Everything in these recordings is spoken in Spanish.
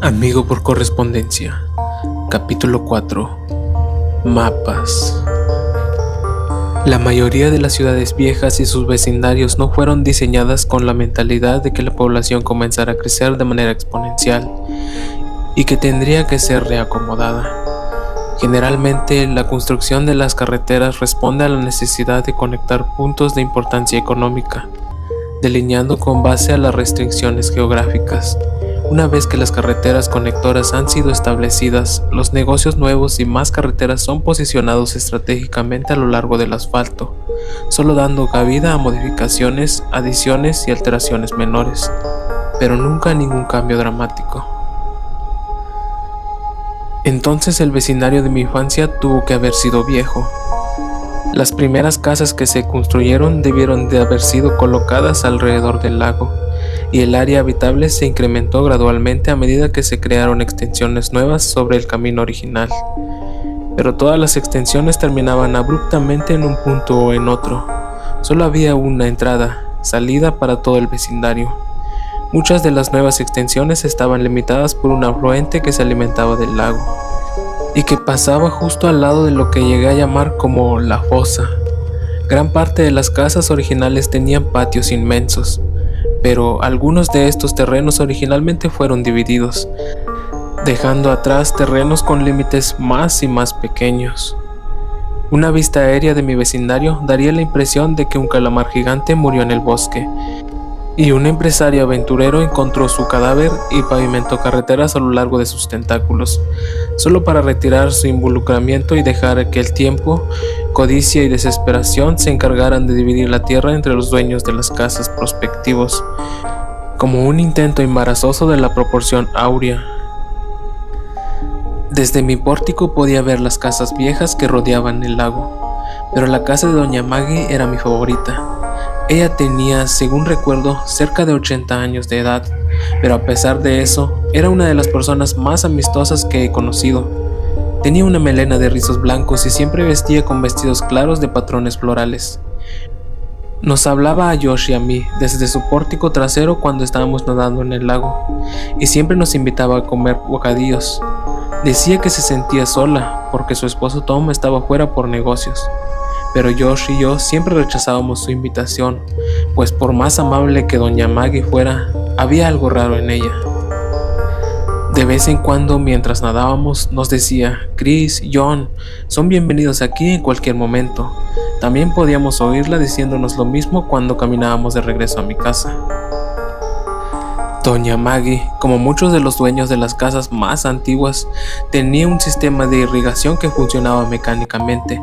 Amigo por correspondencia. Capítulo 4. Mapas. La mayoría de las ciudades viejas y sus vecindarios no fueron diseñadas con la mentalidad de que la población comenzara a crecer de manera exponencial y que tendría que ser reacomodada. Generalmente, la construcción de las carreteras responde a la necesidad de conectar puntos de importancia económica, delineando con base a las restricciones geográficas. Una vez que las carreteras conectoras han sido establecidas, los negocios nuevos y más carreteras son posicionados estratégicamente a lo largo del asfalto, solo dando cabida a modificaciones, adiciones y alteraciones menores, pero nunca ningún cambio dramático. Entonces el vecindario de mi infancia tuvo que haber sido viejo. Las primeras casas que se construyeron debieron de haber sido colocadas alrededor del lago, y el área habitable se incrementó gradualmente a medida que se crearon extensiones nuevas sobre el camino original. Pero todas las extensiones terminaban abruptamente en un punto o en otro. Solo había una entrada, salida para todo el vecindario. Muchas de las nuevas extensiones estaban limitadas por un afluente que se alimentaba del lago, y que pasaba justo al lado de lo que llegué a llamar como la fosa. Gran parte de las casas originales tenían patios inmensos, pero algunos de estos terrenos originalmente fueron divididos, dejando atrás terrenos con límites más y más pequeños. Una vista aérea de mi vecindario daría la impresión de que un calamar gigante murió en el bosque, y un empresario aventurero encontró su cadáver y pavimentó carreteras a lo largo de sus tentáculos, solo para retirar su involucramiento y dejar que el tiempo, codicia y desesperación se encargaran de dividir la tierra entre los dueños de las casas prospectivos, como un intento embarazoso de la proporción áurea. Desde mi pórtico podía ver las casas viejas que rodeaban el lago, pero la casa de Doña Maggie era mi favorita. Ella tenía, según recuerdo, cerca de 80 años de edad, pero a pesar de eso, era una de las personas más amistosas que he conocido. Tenía una melena de rizos blancos y siempre vestía con vestidos claros de patrones florales. Nos hablaba a Josh y a mí desde su pórtico trasero cuando estábamos nadando en el lago, y siempre nos invitaba a comer bocadillos. Decía que se sentía sola porque su esposo Tom estaba fuera por negocios, pero Josh y yo siempre rechazábamos su invitación, pues por más amable que Doña Maggie fuera, había algo raro en ella. De vez en cuando, mientras nadábamos, nos decía: Chris, John, son bienvenidos aquí en cualquier momento. También podíamos oírla diciéndonos lo mismo cuando caminábamos de regreso a mi casa. Doña Maggie, como muchos de los dueños de las casas más antiguas, tenía un sistema de irrigación que funcionaba mecánicamente,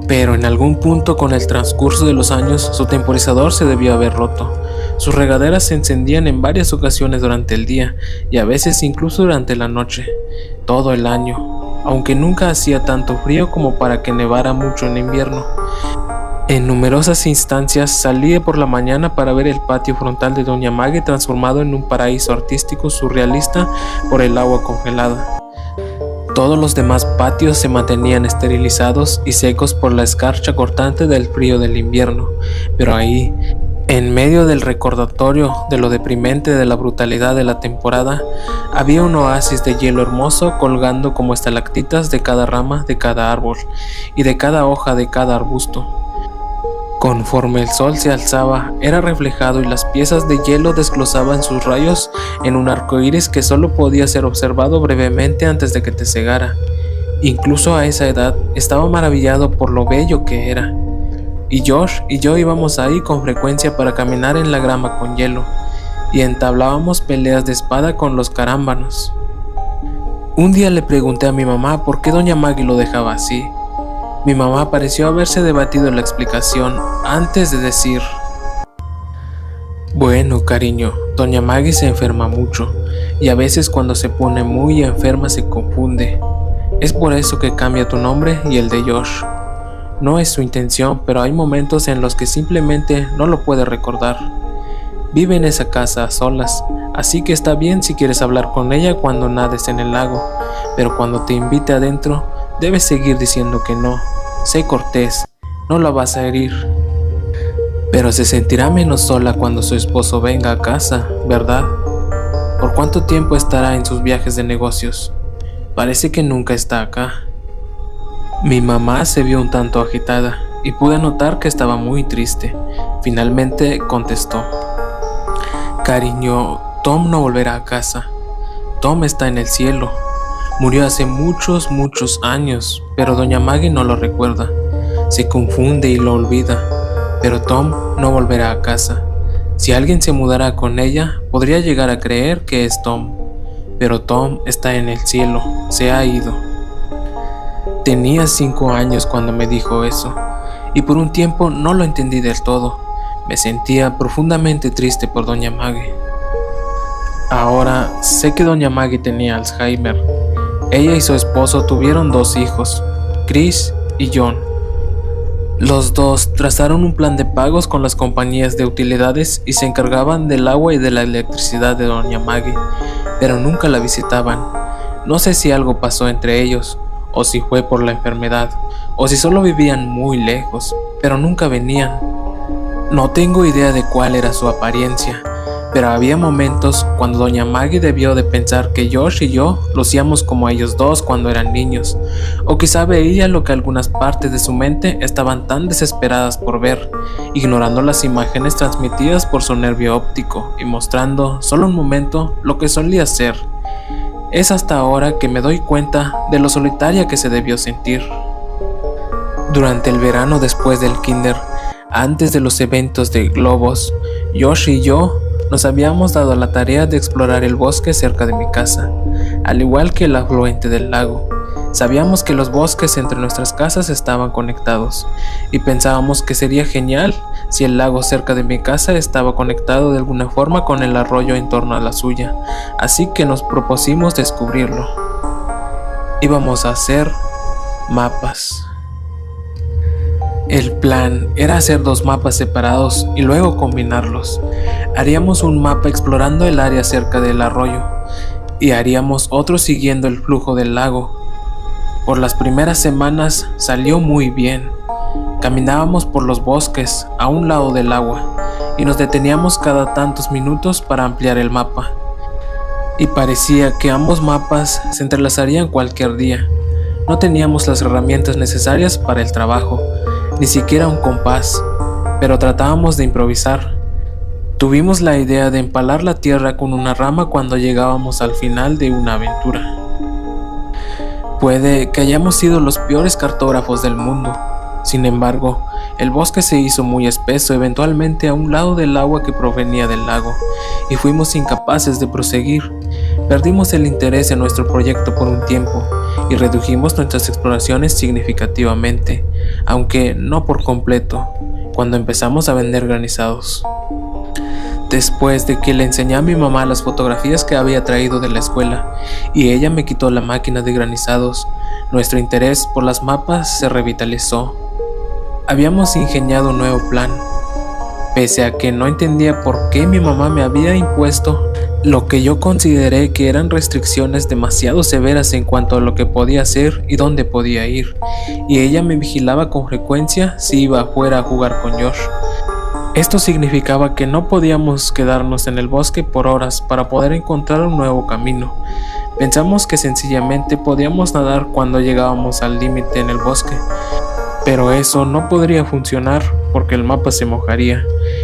pero en algún punto con el transcurso de los años su temporizador se debió haber roto. Sus regaderas se encendían en varias ocasiones durante el día y a veces incluso durante la noche, todo el año, aunque nunca hacía tanto frío como para que nevara mucho en invierno. En numerosas instancias salía por la mañana para ver el patio frontal de Doña Maggie transformado en un paraíso artístico surrealista por el agua congelada. Todos los demás patios se mantenían esterilizados y secos por la escarcha cortante del frío del invierno, pero ahí, en medio del recordatorio de lo deprimente de la brutalidad de la temporada, había un oasis de hielo hermoso colgando como estalactitas de cada rama de cada árbol y de cada hoja de cada arbusto. Conforme el sol se alzaba, era reflejado y las piezas de hielo desglosaban sus rayos en un arco iris que solo podía ser observado brevemente antes de que te cegara. Incluso a esa edad estaba maravillado por lo bello que era. Y Josh y yo íbamos ahí con frecuencia para caminar en la grama con hielo, y entablábamos peleas de espada con los carámbanos. Un día le pregunté a mi mamá por qué Doña Maggie lo dejaba así. Mi mamá pareció haberse debatido la explicación antes de decir: bueno, cariño, Doña Maggie se enferma mucho, y a veces cuando se pone muy enferma se confunde. Es por eso que cambia tu nombre y el de Josh. No es su intención, pero hay momentos en los que simplemente no lo puede recordar. Vive en esa casa a solas, así que está bien si quieres hablar con ella cuando nades en el lago, pero cuando te invite adentro, debes seguir diciendo que no. Sé cortés, no la vas a herir. Pero se sentirá menos sola cuando su esposo venga a casa, ¿verdad? ¿Por cuánto tiempo estará en sus viajes de negocios? Parece que nunca está acá. Mi mamá se vio un tanto agitada y pude notar que estaba muy triste. Finalmente contestó: Cariño, Tom no volverá a casa. Tom está en el cielo. Murió hace muchos años, pero doña Maggie no lo recuerda. Se confunde y lo olvida, pero Tom no volverá a casa. Si alguien se mudara con ella, podría llegar a creer que es Tom, pero Tom está en el cielo, se ha ido. Tenía 5 años cuando me dijo eso, y por un tiempo no lo entendí del todo. Me sentía profundamente triste por doña Maggie. Ahora sé que doña Maggie tenía Alzheimer. Ella y su esposo tuvieron 2 hijos, Chris y John. Los dos trazaron un plan de pagos con las compañías de utilidades y se encargaban del agua y de la electricidad de doña Maggie, pero nunca la visitaban. No sé si algo pasó entre ellos, o si fue por la enfermedad, o si solo vivían muy lejos, pero nunca venían. No tengo idea de cuál era su apariencia, pero había momentos cuando doña Maggie debió de pensar que Josh y yo lucíamos como ellos dos cuando eran niños, o quizá veía lo que algunas partes de su mente estaban tan desesperadas por ver, ignorando las imágenes transmitidas por su nervio óptico y mostrando solo un momento lo que solía ser. Es hasta ahora que me doy cuenta de lo solitaria que se debió sentir. Durante el verano después del kinder, antes de los eventos de globos, Josh y yo nos habíamos dado la tarea de explorar el bosque cerca de mi casa, al igual que el afluente del lago. Sabíamos que los bosques entre nuestras casas estaban conectados, y pensábamos que sería genial si el lago cerca de mi casa estaba conectado de alguna forma con el arroyo en torno a la suya, así que nos propusimos descubrirlo. Íbamos a hacer mapas. El plan era hacer 2 mapas separados y luego combinarlos. Haríamos un mapa explorando el área cerca del arroyo y haríamos otro siguiendo el flujo del lago. Por las primeras semanas salió muy bien. Caminábamos por los bosques a un lado del agua y nos deteníamos cada tantos minutos para ampliar el mapa. Y parecía que ambos mapas se entrelazarían cualquier día. No teníamos las herramientas necesarias para el trabajo, ni siquiera un compás, pero tratábamos de improvisar. Tuvimos la idea de empalar la tierra con una rama cuando llegábamos al final de una aventura. Puede que hayamos sido los peores cartógrafos del mundo. Sin embargo, el bosque se hizo muy espeso eventualmente a un lado del agua que provenía del lago, y fuimos incapaces de proseguir. Perdimos el interés en nuestro proyecto por un tiempo, y redujimos nuestras exploraciones significativamente, aunque no por completo, cuando empezamos a vender granizados. Después de que le enseñé a mi mamá las fotografías que había traído de la escuela, y ella me quitó la máquina de granizados, nuestro interés por las mapas se revitalizó. Habíamos ingeniado un nuevo plan. Pese a que no entendía por qué mi mamá me había impuesto lo que yo consideré que eran restricciones demasiado severas en cuanto a lo que podía hacer y dónde podía ir, y ella me vigilaba con frecuencia si iba afuera a jugar con Josh. Esto significaba que no podíamos quedarnos en el bosque por horas para poder encontrar un nuevo camino. Pensamos que sencillamente podíamos nadar cuando llegábamos al límite en el bosque, pero eso no podría funcionar porque el mapa se mojaría.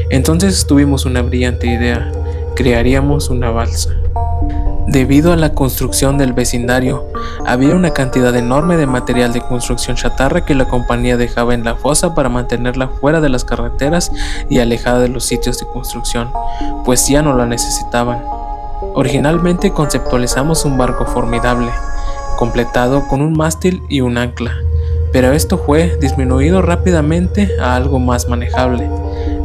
Entonces tuvimos una brillante idea: crearíamos una balsa. Debido a la construcción del vecindario, había una cantidad enorme de material de construcción chatarra que la compañía dejaba en la fosa para mantenerla fuera de las carreteras y alejada de los sitios de construcción, pues ya no la necesitaban. Originalmente conceptualizamos un barco formidable, completado con un mástil y un ancla, pero esto fue disminuido rápidamente a algo más manejable.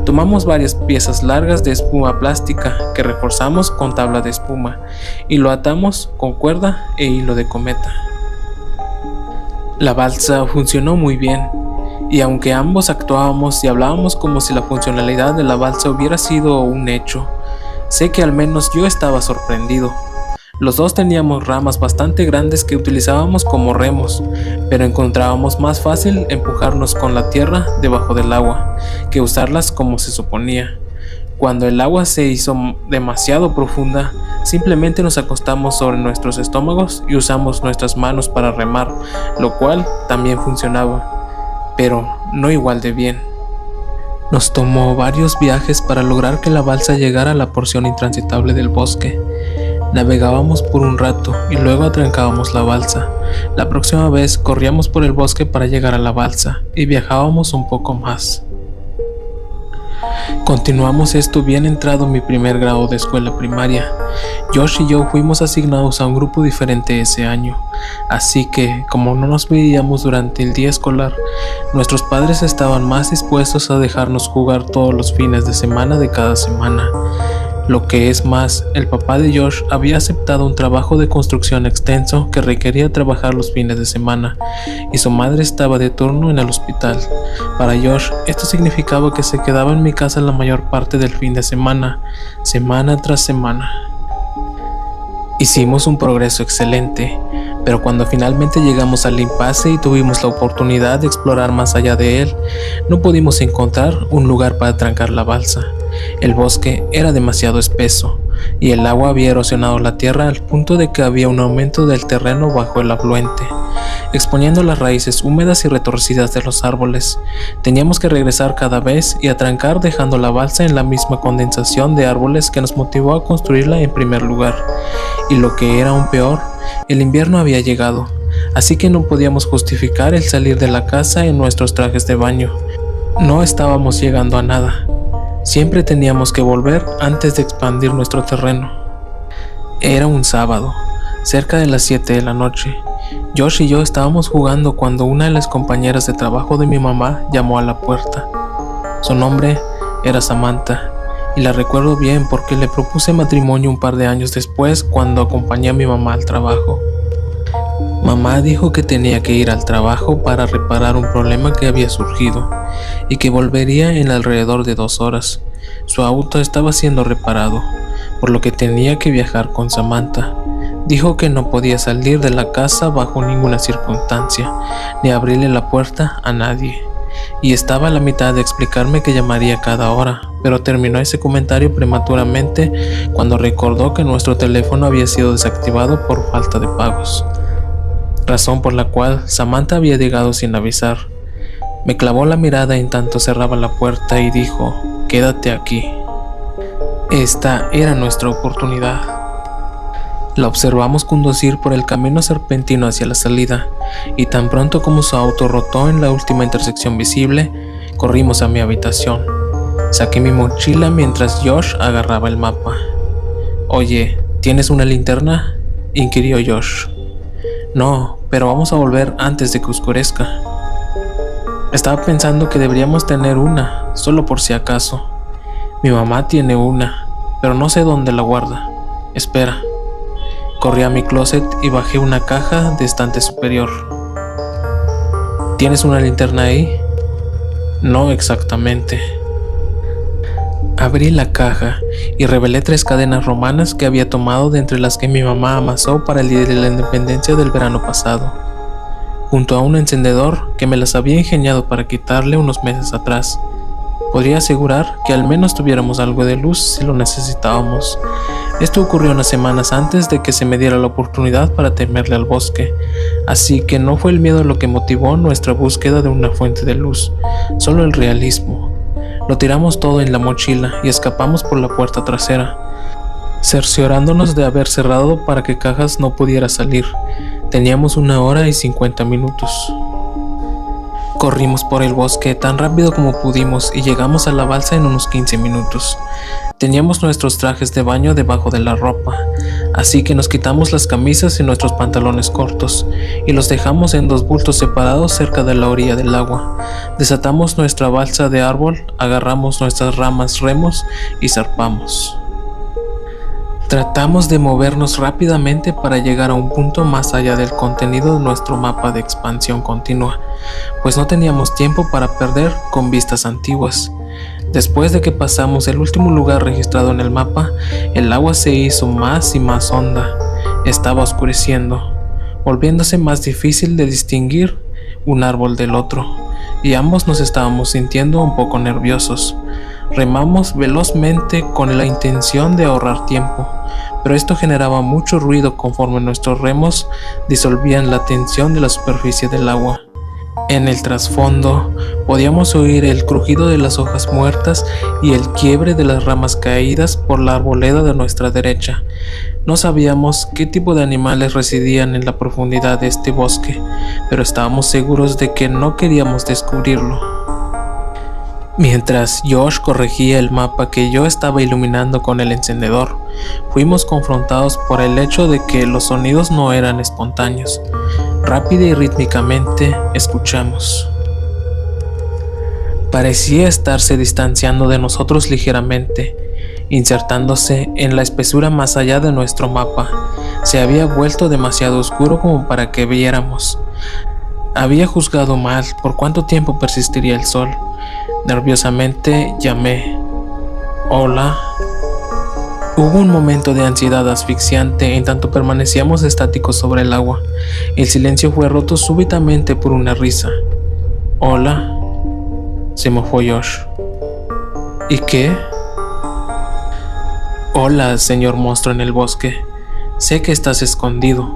Tomamos varias piezas largas de espuma plástica que reforzamos con tabla de espuma y lo atamos con cuerda e hilo de cometa. La balsa funcionó muy bien, y aunque ambos actuábamos y hablábamos como si la funcionalidad de la balsa hubiera sido un hecho, sé que al menos yo estaba sorprendido. Los dos teníamos ramas bastante grandes que utilizábamos como remos, pero encontrábamos más fácil empujarnos con la tierra debajo del agua que usarlas como se suponía. Cuando el agua se hizo demasiado profunda, simplemente nos acostamos sobre nuestros estómagos y usamos nuestras manos para remar, lo cual también funcionaba, pero no igual de bien. Nos tomó varios viajes para lograr que la balsa llegara a la porción intransitable del bosque. Navegábamos por un rato y luego atrancábamos la balsa. La próxima vez corríamos por el bosque para llegar a la balsa y viajábamos un poco más. Continuamos esto bien entrado mi primer grado de escuela primaria. Josh y yo fuimos asignados a un grupo diferente ese año, así que, como no nos veíamos durante el día escolar, nuestros padres estaban más dispuestos a dejarnos jugar todos los fines de semana de cada semana. Lo que es más, el papá de Josh había aceptado un trabajo de construcción extenso que requería trabajar los fines de semana, y su madre estaba de turno en el hospital. Para Josh, esto significaba que se quedaba en mi casa la mayor parte del fin de semana, semana tras semana. Hicimos un progreso excelente, pero cuando finalmente llegamos al impasse y tuvimos la oportunidad de explorar más allá de él, no pudimos encontrar un lugar para trancar la balsa. El bosque era demasiado espeso y el agua había erosionado la tierra al punto de que había un aumento del terreno bajo el afluente, exponiendo las raíces húmedas y retorcidas de los árboles. Teníamos que regresar cada vez y atrancar dejando la balsa en la misma condensación de árboles que nos motivó a construirla en primer lugar. Y lo que era aún peor, el invierno había llegado, así que no podíamos justificar el salir de la casa en nuestros trajes de baño. No estábamos llegando a nada. Siempre teníamos que volver antes de expandir nuestro terreno. Era un sábado, cerca de las 7 de la noche. Josh y yo estábamos jugando cuando una de las compañeras de trabajo de mi mamá llamó a la puerta. Su nombre era Samantha, y la recuerdo bien porque le propuse matrimonio un par de años después cuando acompañé a mi mamá al trabajo. Mamá dijo que tenía que ir al trabajo para reparar un problema que había surgido y que volvería en alrededor de 2 horas. Su auto estaba siendo reparado, por lo que tenía que viajar con Samantha. Dijo que no podía salir de la casa bajo ninguna circunstancia, ni abrirle la puerta a nadie. Y estaba a la mitad de explicarme que llamaría cada hora, pero terminó ese comentario prematuramente cuando recordó que nuestro teléfono había sido desactivado por falta de pagos, razón por la cual Samantha había llegado sin avisar. Me clavó la mirada en tanto cerraba la puerta y dijo: «Quédate aquí». Esta era nuestra oportunidad. La observamos conducir por el camino serpentino hacia la salida, y tan pronto como su auto rotó en la última intersección visible, corrimos a mi habitación. Saqué mi mochila mientras Josh agarraba el mapa. «Oye, ¿tienes una linterna?», inquirió Josh. «No, pero vamos a volver antes de que oscurezca». Estaba pensando que deberíamos tener una, solo por si acaso. Mi mamá tiene una, pero no sé dónde la guarda. Espera. Corrí a mi closet y bajé una caja de estante superior. ¿Tienes una linterna ahí? No exactamente. Abrí la caja y revelé 3 cadenas romanas que había tomado de entre las que mi mamá amasó para el día de la independencia del verano pasado, junto a un encendedor que me las había ingeniado para quitarle unos meses atrás. Podría asegurar que al menos tuviéramos algo de luz si lo necesitábamos. Esto ocurrió unas semanas antes de que se me diera la oportunidad para temerle al bosque, así que no fue el miedo lo que motivó nuestra búsqueda de una fuente de luz, solo el realismo. Lo tiramos todo en la mochila y escapamos por la puerta trasera, cerciorándonos de haber cerrado para que Cajas no pudiera salir. Teníamos 1 hora y 50 minutos. Corrimos por el bosque tan rápido como pudimos y llegamos a la balsa en unos 15 minutos. Teníamos nuestros trajes de baño debajo de la ropa, así que nos quitamos las camisas y nuestros pantalones cortos y los dejamos en 2 bultos separados cerca de la orilla del agua. Desatamos nuestra balsa de árbol, agarramos nuestras ramas remos y zarpamos. Tratamos de movernos rápidamente para llegar a un punto más allá del contenido de nuestro mapa de expansión continua, pues no teníamos tiempo para perder con vistas antiguas. Después de que pasamos el último lugar registrado en el mapa, el agua se hizo más y más honda. Estaba oscureciendo, volviéndose más difícil de distinguir un árbol del otro, y ambos nos estábamos sintiendo un poco nerviosos. Remamos velozmente con la intención de ahorrar tiempo, pero esto generaba mucho ruido conforme nuestros remos disolvían la tensión de la superficie del agua. En el trasfondo podíamos oír el crujido de las hojas muertas y el quiebre de las ramas caídas por la arboleda de nuestra derecha. No sabíamos qué tipo de animales residían en la profundidad de este bosque, pero estábamos seguros de que no queríamos descubrirlo. Mientras Josh corregía el mapa que yo estaba iluminando con el encendedor, fuimos confrontados por el hecho de que los sonidos no eran espontáneos. Rápida y rítmicamente escuchamos. Parecía estarse distanciando de nosotros ligeramente, insertándose en la espesura más allá de nuestro mapa. Se había vuelto demasiado oscuro como para que viéramos. Había juzgado mal por cuánto tiempo persistiría el sol. Nerviosamente llamé. Hola. Hubo un momento de ansiedad asfixiante en tanto permanecíamos estáticos sobre el agua. El silencio fue roto súbitamente por una risa. Hola. Se mofó Josh. ¿Y qué? Hola, señor monstruo en el bosque. Sé que estás escondido,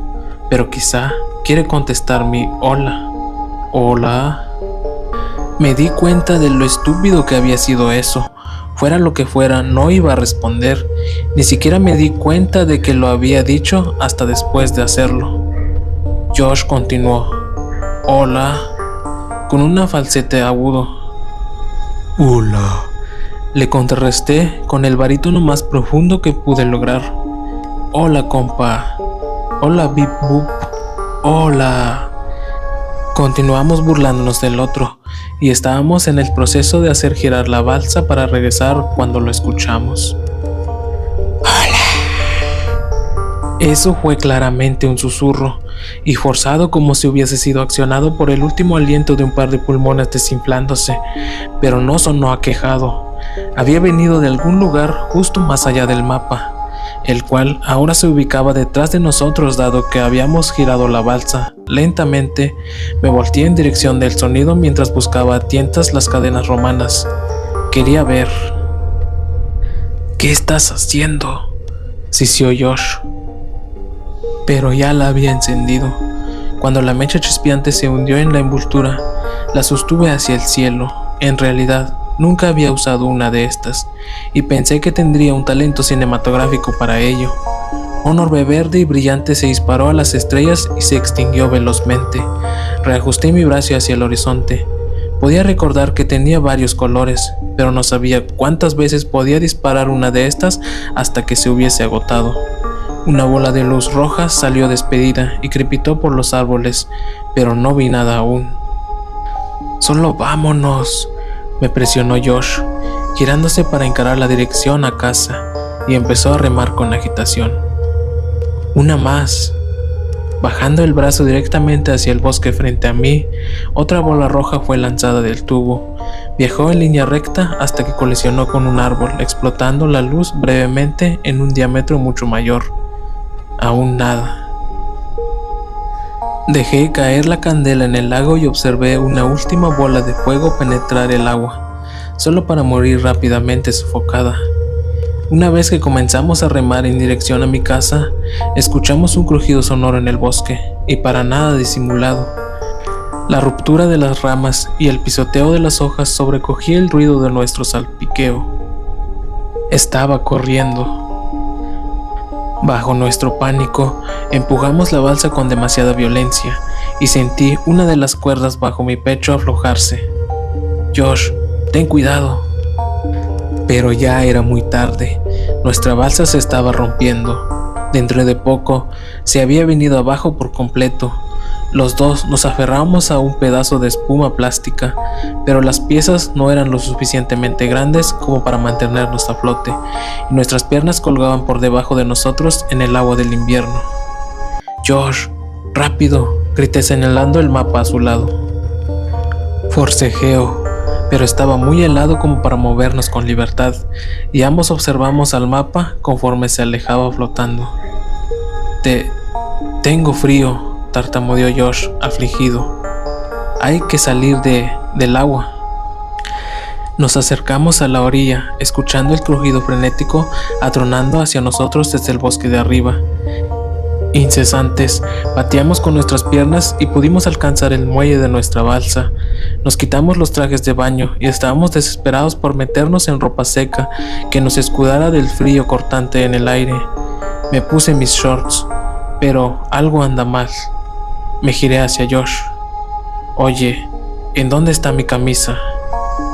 pero quizá quiere contestar mi hola. Hola. Me di cuenta de lo estúpido que había sido eso. Fuera lo que fuera, no iba a responder. Ni siquiera me di cuenta de que lo había dicho hasta después de hacerlo. Josh continuó. Hola. Con un falsete agudo. Hola. Le contrarresté con el barítono más profundo que pude lograr. Hola, compa. Hola, bip boop. Hola. Continuamos burlándonos del otro, y estábamos en el proceso de hacer girar la balsa para regresar cuando lo escuchamos. ¡Hola! Eso fue claramente un susurro, y forzado como si hubiese sido accionado por el último aliento de un par de pulmones desinflándose, pero no sonó aquejado. Había venido de algún lugar justo más allá del mapa, el cual ahora se ubicaba detrás de nosotros dado que habíamos girado la balsa. Lentamente me volteé en dirección del sonido mientras buscaba a tientas las cadenas romanas. Quería ver. ¿Qué estás haciendo?, sisió Josh. Pero ya la había encendido. Cuando la mecha chispeante se hundió en la envoltura, la sostuve hacia el cielo. En realidad, nunca había usado una de estas, y pensé que tendría un talento cinematográfico para ello. Un orbe verde y brillante se disparó a las estrellas y se extinguió velozmente. Reajusté mi brazo hacia el horizonte. Podía recordar que tenía varios colores, pero no sabía cuántas veces podía disparar una de estas hasta que se hubiese agotado. Una bola de luz roja salió despedida y crepitó por los árboles, pero no vi nada aún. «Solo vámonos», me presionó Josh, girándose para encarar la dirección a casa, y empezó a remar con agitación. Una más. Bajando el brazo directamente hacia el bosque frente a mí, otra bola roja fue lanzada del tubo. Viajó en línea recta hasta que colisionó con un árbol, explotando la luz brevemente en un diámetro mucho mayor. Aún nada. Dejé caer la candela en el lago y observé una última bola de fuego penetrar el agua, solo para morir rápidamente sofocada. Una vez que comenzamos a remar en dirección a mi casa, escuchamos un crujido sonoro en el bosque, y para nada disimulado. La ruptura de las ramas y el pisoteo de las hojas sobrecogía el ruido de nuestro salpiqueo. Estaba corriendo. Bajo nuestro pánico, empujamos la balsa con demasiada violencia, y sentí una de las cuerdas bajo mi pecho aflojarse. «Josh, ten cuidado». Pero ya era muy tarde. Nuestra balsa se estaba rompiendo. Dentro de poco, se había venido abajo por completo. Los dos nos aferramos a un pedazo de espuma plástica, pero las piezas no eran lo suficientemente grandes como para mantenernos a flote, y nuestras piernas colgaban por debajo de nosotros en el agua del invierno. «Josh, rápido», grité señalando el mapa a su lado. Forcejeó, pero estaba muy helado como para movernos con libertad, y ambos observamos al mapa conforme se alejaba flotando. Tengo frío», tartamudeó Josh, afligido. «Hay que salir del agua». Nos acercamos a la orilla, escuchando el crujido frenético atronando hacia nosotros desde el bosque de arriba. Incesantes, pateamos con nuestras piernas y pudimos alcanzar el muelle de nuestra balsa. Nos quitamos los trajes de baño y estábamos desesperados por meternos en ropa seca que nos escudara del frío cortante en el aire. Me puse mis shorts, pero algo anda mal. Me giré hacia Josh. Oye, ¿en dónde está mi camisa?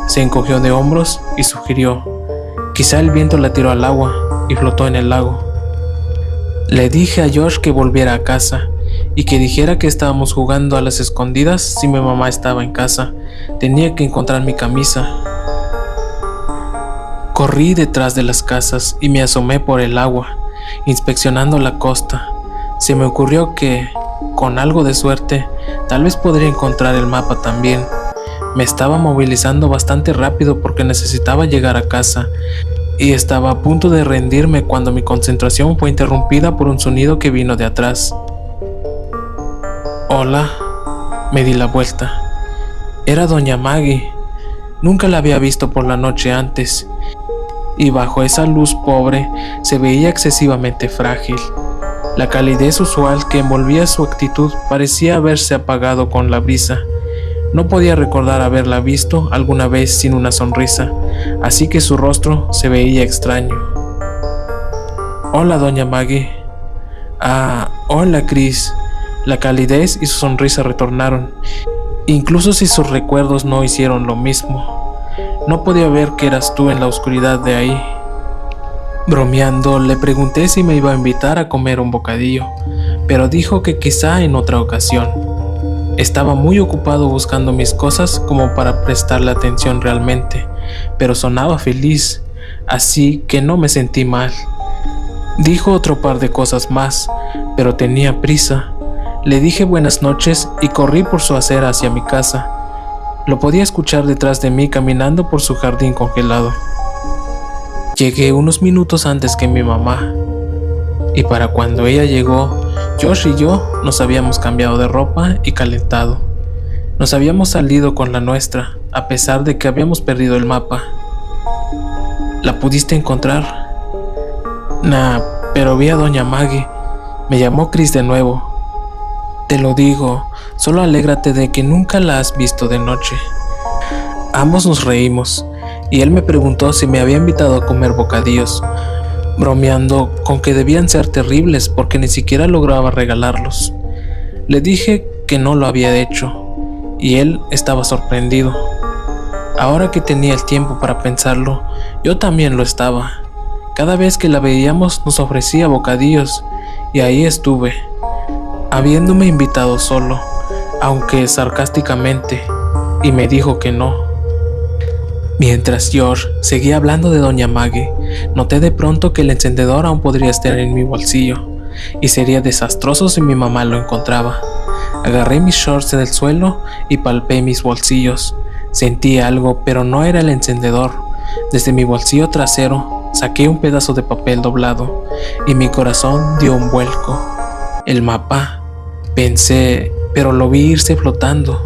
Se encogió de hombros y sugirió: quizá el viento la tiró al agua y flotó en el lago. Le dije a Josh que volviera a casa y que dijera que estábamos jugando a las escondidas si mi mamá estaba en casa. Tenía que encontrar mi camisa. Corrí detrás de las casas y me asomé por el agua, inspeccionando la costa. Se me ocurrió que, con algo de suerte, tal vez podría encontrar el mapa también. Me estaba movilizando bastante rápido porque necesitaba llegar a casa, y estaba a punto de rendirme cuando mi concentración fue interrumpida por un sonido que vino de atrás. Hola, me di la vuelta. Era doña Maggie. Nunca la había visto por la noche antes, y bajo esa luz pobre se veía excesivamente frágil. La calidez usual que envolvía su actitud parecía haberse apagado con la brisa. No podía recordar haberla visto alguna vez sin una sonrisa, así que su rostro se veía extraño. Hola, doña Maggie. Hola, Chris. La calidez y su sonrisa retornaron, incluso si sus recuerdos no hicieron lo mismo. No podía ver que eras tú en la oscuridad de ahí. Bromeando, le pregunté si me iba a invitar a comer un bocadillo, pero dijo que quizá en otra ocasión. Estaba muy ocupado buscando mis cosas como para prestarle atención realmente, pero sonaba feliz, así que no me sentí mal. Dijo otro par de cosas más, pero tenía prisa. Le dije buenas noches y corrí por su acera hacia mi casa. Lo podía escuchar detrás de mí caminando por su jardín congelado. Llegué unos minutos antes que mi mamá, y para cuando ella llegó, Josh y yo nos habíamos cambiado de ropa y calentado. Nos habíamos salido con la nuestra, a pesar de que habíamos perdido el mapa. ¿La pudiste encontrar? Nah, pero vi a doña Maggie. Me llamó Chris de nuevo. Te lo digo, solo alégrate de que nunca la has visto de noche. Ambos nos reímos, y él me preguntó si me había invitado a comer bocadillos, bromeando con que debían ser terribles porque ni siquiera lograba regalarlos. Le dije que no lo había hecho, y él estaba sorprendido. Ahora que tenía el tiempo para pensarlo, yo también lo estaba. Cada vez que la veíamos nos ofrecía bocadillos, y ahí estuve, habiéndome invitado solo, aunque sarcásticamente, y me dijo que no. Mientras George seguía hablando de doña Maggie, noté de pronto que el encendedor aún podría estar en mi bolsillo, y sería desastroso si mi mamá lo encontraba. Agarré mis shorts del suelo y palpé mis bolsillos. Sentí algo, pero no era el encendedor. Desde mi bolsillo trasero saqué un pedazo de papel doblado, y mi corazón dio un vuelco. El mapa, pensé, pero lo vi irse flotando.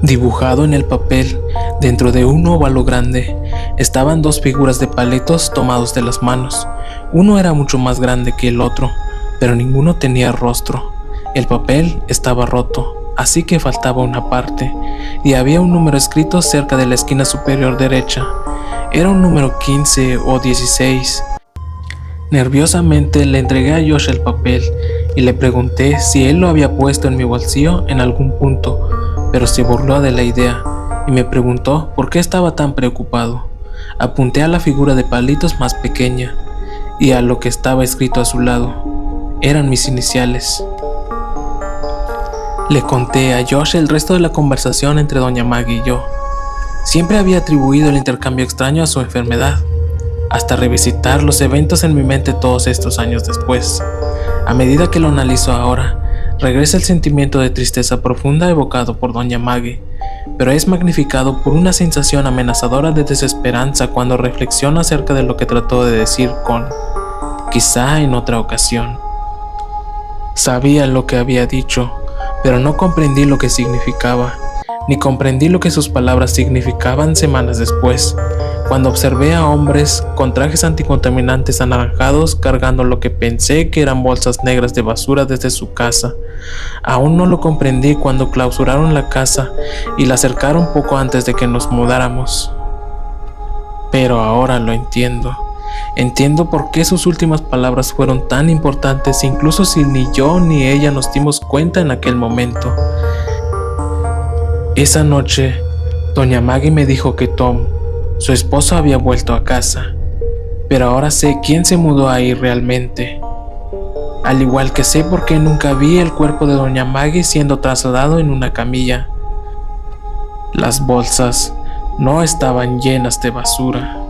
Dibujado en el papel, dentro de un óvalo grande, estaban dos figuras de palitos tomados de las manos. Uno era mucho más grande que el otro, pero ninguno tenía rostro. El papel estaba roto, así que faltaba una parte, y había un número escrito cerca de la esquina superior derecha. Era un número 15 o 16. Nerviosamente le entregué a Josh el papel y le pregunté si él lo había puesto en mi bolsillo en algún punto, pero se burló de la idea y me preguntó por qué estaba tan preocupado. Apunté a la figura de palitos más pequeña y a lo que estaba escrito a su lado. Eran mis iniciales. Le conté a Josh el resto de la conversación entre doña Maggie y yo. Siempre había atribuido el intercambio extraño a su enfermedad, hasta revisitar los eventos en mi mente todos estos años después. A medida que lo analizo ahora, regresa el sentimiento de tristeza profunda evocado por doña Maggie, pero es magnificado por una sensación amenazadora de desesperanza cuando reflexiono acerca de lo que trató de decir con quizá en otra ocasión. Sabía lo que había dicho, pero no comprendí lo que significaba. ni comprendí lo que sus palabras significaban semanas después, cuando observé a hombres con trajes anticontaminantes anaranjados cargando lo que pensé que eran bolsas negras de basura desde su casa. Aún no lo comprendí cuando clausuraron la casa y la cercaron poco antes de que nos mudáramos. Pero ahora lo entiendo. Entiendo por qué sus últimas palabras fueron tan importantes, incluso si ni yo ni ella nos dimos cuenta en aquel momento. Esa noche, doña Maggie me dijo que Tom, su esposo, había vuelto a casa, pero ahora sé quién se mudó ahí realmente. Al igual que sé por qué nunca vi el cuerpo de doña Maggie siendo trasladado en una camilla. Las bolsas no estaban llenas de basura.